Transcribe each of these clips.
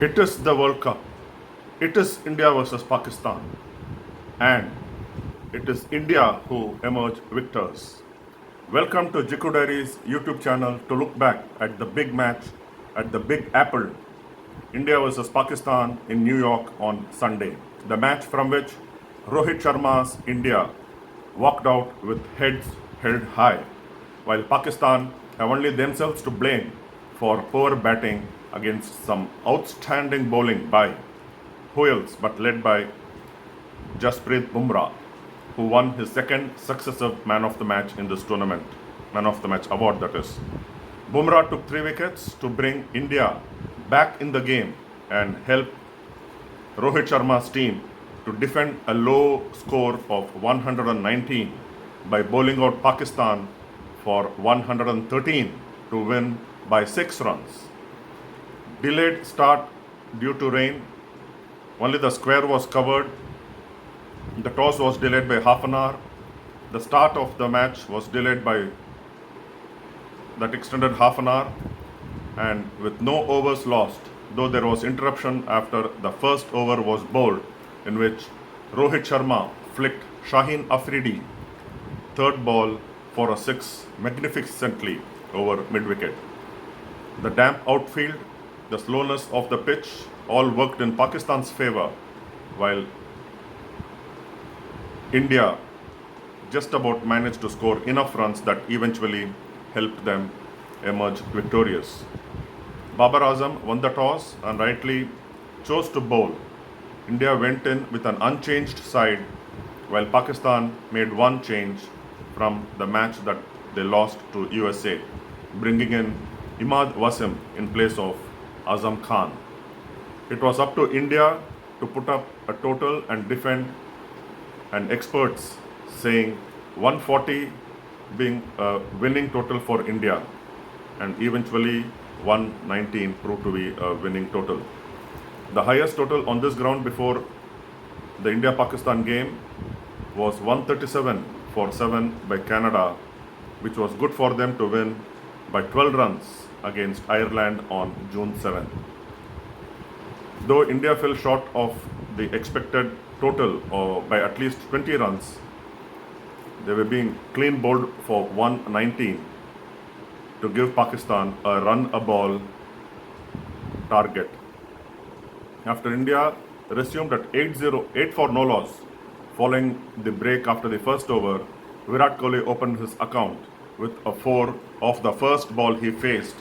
It is the World Cup. It is India versus Pakistan. And it is India who emerge victors. Welcome to Jiku Diary's YouTube channel to look back at the big match at the Big Apple, India versus Pakistan in New York on Sunday. The match from which Rohit Sharma's India walked out with heads held high, while Pakistan have only themselves to blame for poor batting against some outstanding bowling by who else but led by Jasprit Bumrah, who won his second successive man of the match in this tournament, man of the match award that is. Bumrah took 3 wickets to bring India back in the game and help Rohit Sharma's team to defend a low score of 119 by bowling out Pakistan for 113 to win by 6 runs. Delayed start due to rain. Only the square was covered. The toss was delayed by half an hour. The start of the match was delayed by that extended half an hour, and with no overs lost, though there was interruption after the first over was bowled, in which Rohit Sharma flicked Shaheen Afridi third ball for a 6 magnificently over mid-wicket. The damp outfield, the slowness of the pitch all worked in Pakistan's favour, while India just about managed to score enough runs that eventually helped them emerge victorious. Babar Azam won the toss and rightly chose to bowl. India went in with an unchanged side, while Pakistan made one change from the match that they lost to USA, bringing in Imad Wasim in place of Azam Khan. It was up to India to put up a total and defend, and experts saying 140 being a winning total for India, and eventually 119 proved to be a winning total. The highest total on this ground before the India-Pakistan game was 137 for 7 by Canada, which was good for them to win by 12 runs against Ireland on June 7. Though India fell short of the expected total by at least 20 runs, they were being clean bowled for 119 to give Pakistan a run-a-ball target. After India resumed at 8 for no loss, following the break after the first over, Virat Kohli opened his account with a 4 off the first ball he faced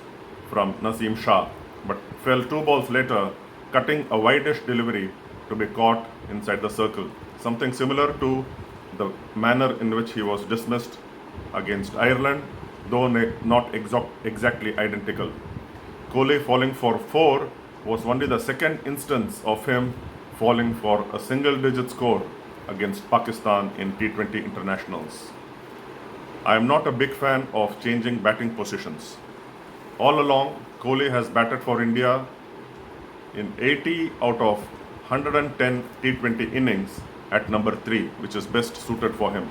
from Naseem Shah, but fell 2 balls later, cutting a wideish delivery to be caught inside the circle. Something similar to the manner in which he was dismissed against Ireland, though not exactly identical. Kohli falling for 4 was only the second instance of him falling for a single-digit score against Pakistan in T20 internationals. I am not a big fan of changing batting positions. All along, Kohli has batted for India in 80 out of 110 T20 innings at number 3, which is best suited for him.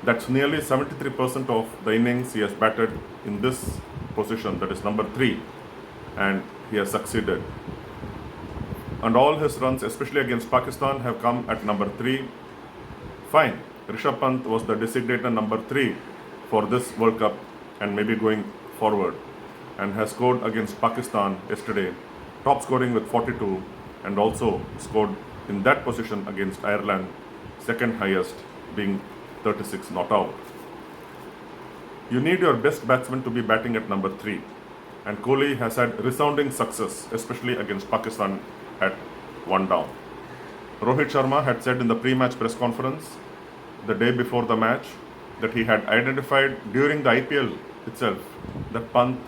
That's nearly 73% of the innings he has batted in this position, that is number 3, and he has succeeded. And all his runs, especially against Pakistan, have come at number 3. Fine, Rishabh Pant was the designated number 3 for this World Cup and maybe going forward, and has scored against Pakistan yesterday, top scoring with 42, and also scored in that position against Ireland, second highest, being 36 not out. You need your best batsman to be batting at number 3, and Kohli has had resounding success, especially against Pakistan at 1 down. Rohit Sharma had said in the pre-match press conference the day before the match that he had identified during the IPL itself that Pant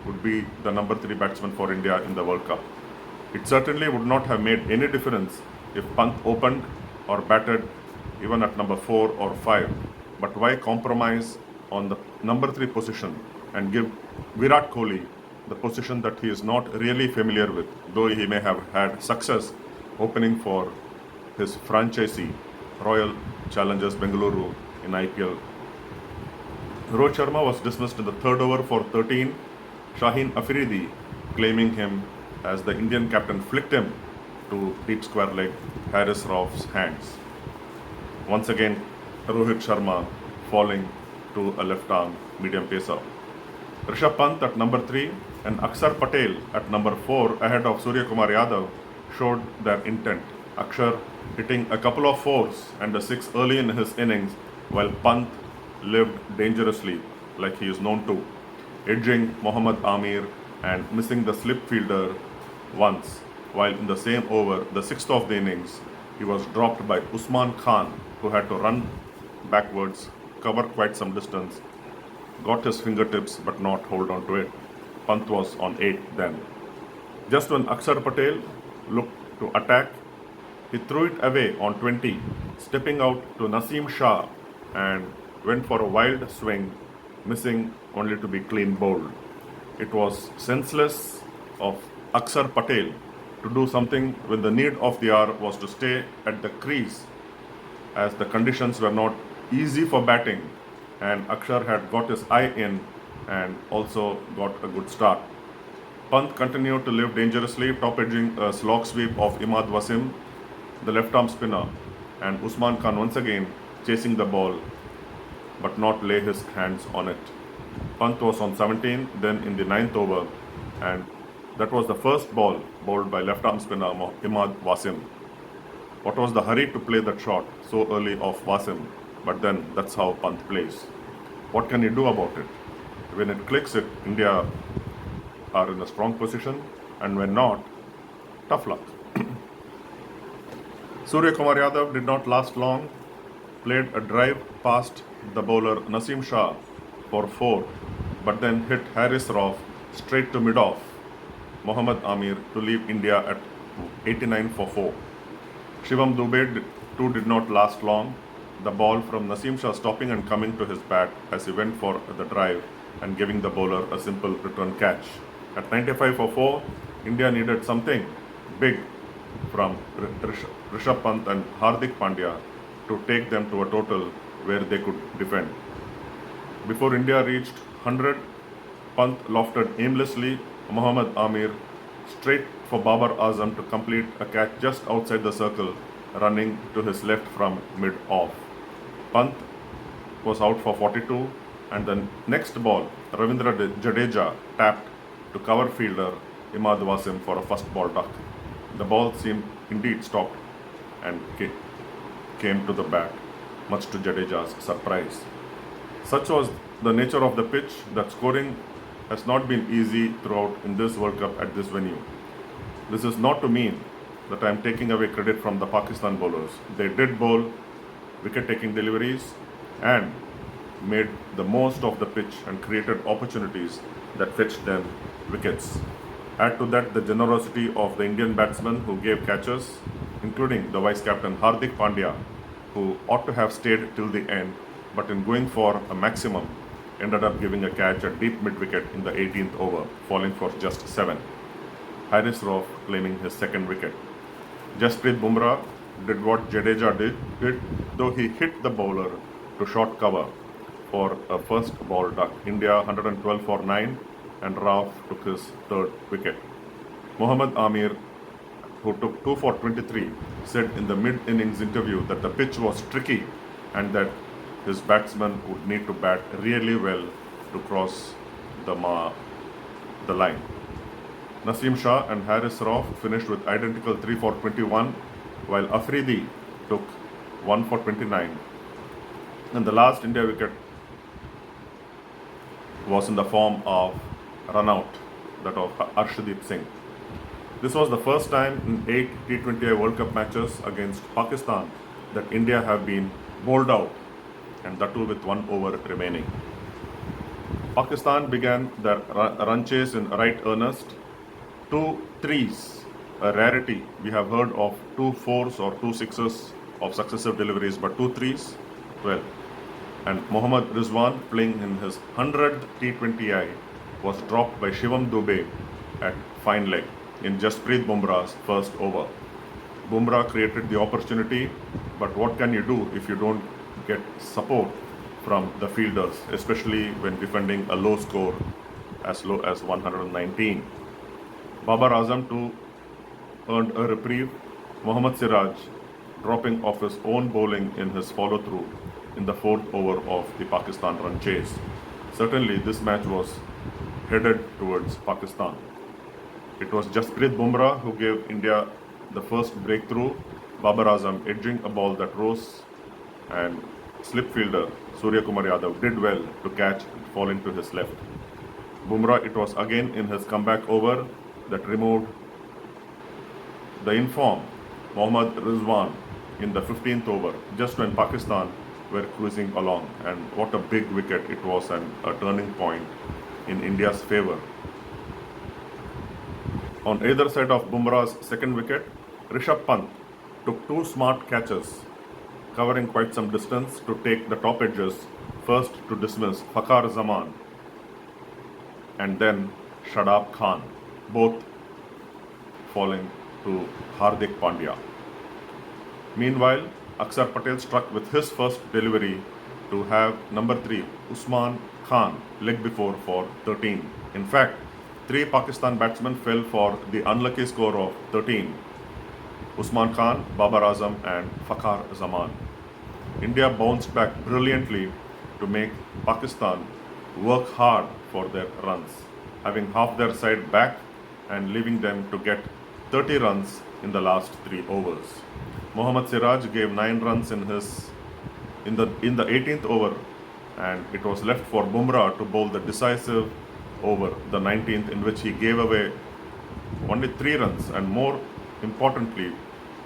would be the number 3 batsman for India in the World Cup. It certainly would not have made any difference if Pant opened or batted even at number 4 or 5. But why compromise on the number 3 position and give Virat Kohli the position that he is not really familiar with, though he may have had success opening for his franchisee, Royal Challengers Bengaluru, in IPL. Rohit Sharma was dismissed in the third over for 13, Shaheen Afridi claiming him as the Indian captain flicked him to deep square leg Haris Rauf's hands. Once again, Rohit Sharma falling to a left arm medium pacer. Rishabh Pant at number 3 and Axar Patel at number 4 ahead of Suryakumar Yadav showed their intent. Axar hitting a couple of 4s and a 6 early in his innings, while Pant lived dangerously like he is known to, edging Mohammad Amir and missing the slip fielder once, while in the same over, the 6th of the innings, he was dropped by Usman Khan, who had to run backwards, cover quite some distance, got his fingertips but not hold on to it. Pant was on 8 then. Just when Axar Patel looked to attack, he threw it away on 20, stepping out to Naseem Shah and went for a wild swing, missing only to be clean bowled. It was senseless of Axar Patel to do something when the need of the hour was to stay at the crease, as the conditions were not easy for batting, and Axar had got his eye in and also got a good start. Pant continued to live dangerously, top-edging a slog sweep of Imad Wasim, the left-arm spinner, and Usman Khan once again chasing the ball but not lay his hands on it. Pant was on 17 then in the 9th over, and that was the first ball bowled by left-arm spinner Imad Wasim. What was the hurry to play that shot so early off Wasim? But then that's how Pant plays. What can you do about it? When it clicks, India are in a strong position, and when not, tough luck. Suryakumar Yadav did not last long, played a drive past the bowler Naseem Shah for 4, but then hit Haris Rauf straight to mid-off Mohammad Amir to leave India at 89 for 4. Shivam Dube too did not last long, the ball from Naseem Shah stopping and coming to his bat as he went for the drive and giving the bowler a simple return catch. At 95 for 4, India needed something big from Rishabh Pant and Hardik Pandya to take them to a total where they could defend. Before India reached 100, Pant lofted aimlessly Mohammad Amir straight for Babar Azam to complete a catch just outside the circle, running to his left from mid-off. Pant was out for 42, and the next ball, Ravindra Jadeja tapped to cover fielder Imad Wasim for a first ball duck. The ball seemed indeed stopped and came to the bat, much to Jadeja's surprise. Such was the nature of the pitch that scoring has not been easy throughout in this World Cup at this venue. This is not to mean that I am taking away credit from the Pakistan bowlers. They did bowl wicket-taking deliveries and made the most of the pitch and created opportunities that fetched them wickets. Add to that the generosity of the Indian batsmen who gave catches, including the vice-captain Hardik Pandya, who ought to have stayed till the end, but in going for a maximum, ended up giving a catch at deep mid-wicket in the 18th over, falling for just 7. Haris Rauf claiming his second wicket. Jasprit Bumrah did what Jadeja did, though he hit the bowler to short cover for a first ball duck. India 112 for 9, and Rauf took his third wicket. Mohammad Amir, who took 2 for 23, said in the mid-innings interview that the pitch was tricky and that his batsmen would need to bat really well to cross the line. Naseem Shah and Haris Rauf finished with identical 3 for 21, while Afridi took 1 for 29. And the last India wicket was in the form of run-out, that of Arshdeep Singh. This was the first time in 8 T20I World Cup matches against Pakistan that India have been bowled out, and that too with 1 over remaining. Pakistan began their run chase in right earnest. 2 threes, a rarity. We have heard of 2 fours or 2 sixes of successive deliveries, but 2 threes, well. And Mohammad Rizwan, playing in his 100th T20I, was dropped by Shivam Dube at fine leg in Jasprit Bumrah's first over. Bumrah created the opportunity, but what can you do if you don't get support from the fielders, especially when defending a low score as low as 119? Babar Azam too earned a reprieve. Mohammad Siraj dropping off his own bowling in his follow-through in the fourth over of the Pakistan run chase. Certainly, this match was headed towards Pakistan. It was Jasprit Bumrah who gave India the first breakthrough. Babar Azam edging a ball that rose, and slip fielder Suryakumar Yadav did well to catch and fall into his left. Bumrah, it was again in his comeback over that removed the informed Mohammad Rizwan in the 15th over, just when Pakistan were cruising along. And what a big wicket it was, and a turning point in India's favour. On either side of Bumrah's second wicket, Rishabh Pant took two smart catches, covering quite some distance to take the top edges, first to dismiss Fakhar Zaman and then Shadab Khan, both falling to Hardik Pandya. Meanwhile, Axar Patel struck with his first delivery to have number 3 Usman Khan leg before for 13. In fact, 3 Pakistan batsmen fell for the unlucky score of 13. Usman Khan, Babar Azam and Fakhar Zaman. India bounced back brilliantly to make Pakistan work hard for their runs, having half their side back and leaving them to get 30 runs in the last 3 overs. Mohammad Siraj gave 9 runs in the 18th over, and it was left for Bumrah to bowl the decisive over, the 19th, in which he gave away only 3 runs and, more importantly,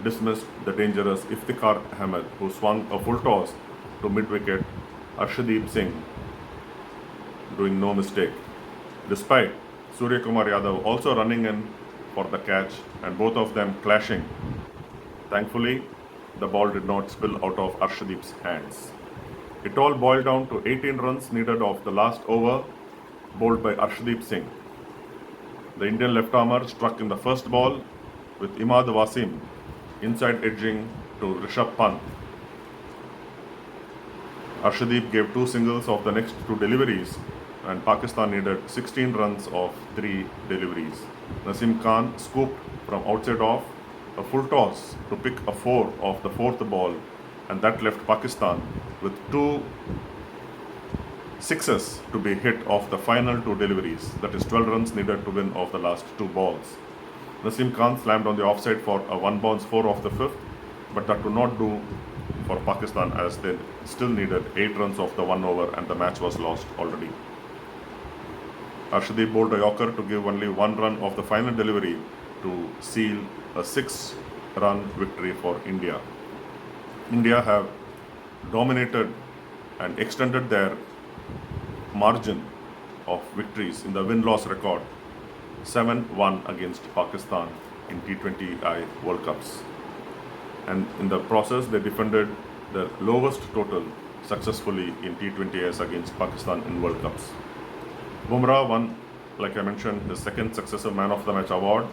dismissed the dangerous Iftikhar Ahmed, who swung a full toss to mid-wicket Arshdeep Singh, doing no mistake, despite Suryakumar Yadav also running in for the catch and both of them clashing. Thankfully, the ball did not spill out of Arshdeep's hands. It all boiled down to 18 runs needed of the last over, bowled by Arshdeep Singh. The Indian left-armer struck in the first ball with Imad Wasim inside edging to Rishabh Pant. Arshdeep gave 2 singles of the next 2 deliveries, and Pakistan needed 16 runs of 3 deliveries. Naseem Khan scooped from outside off a full toss to pick a 4 of the 4th ball, and that left Pakistan with 2 sixes to be hit of the final 2 deliveries. That is 12 runs needed to win of the last 2 balls. Naseem Khan slammed on the offside for a 1-bounce 4 of the 5th, but that would not do for Pakistan, as they still needed 8 runs of the 1 over and the match was lost already. Arshdeep bowled a yorker to give only 1 run of the final delivery to seal a 6-run victory for India. India have dominated and extended their margin of victories in the win-loss record, 7-1 against Pakistan in T20I World Cups. And in the process, they defended the lowest total successfully in T20Is against Pakistan in World Cups. Bumrah won, like I mentioned, his second successive Man of the Match award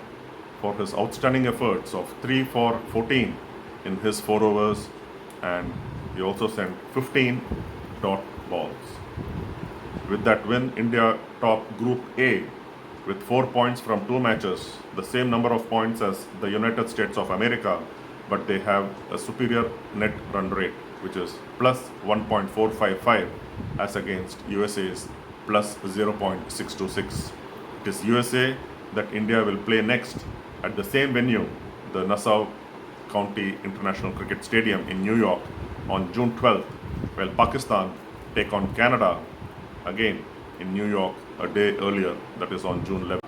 for his outstanding efforts of 3 for 14 in his 4 overs, and he also sent 15 dot balls. With that win, India topped Group A with 4 points from 2 matches, the same number of points as the United States of America, but they have a superior net run rate, which is plus 1.455 as against USA's plus 0.626. It is USA that India will play next at the same venue, the Nassau County International Cricket Stadium in New York on June 12th, while Pakistan take on Canada again in New York a day earlier, that is on June 11th.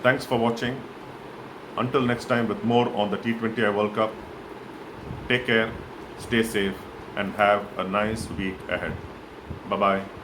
Thanks for watching. Until next time with more on the T20I World Cup, take care, stay safe and have a nice week ahead. Bye-bye.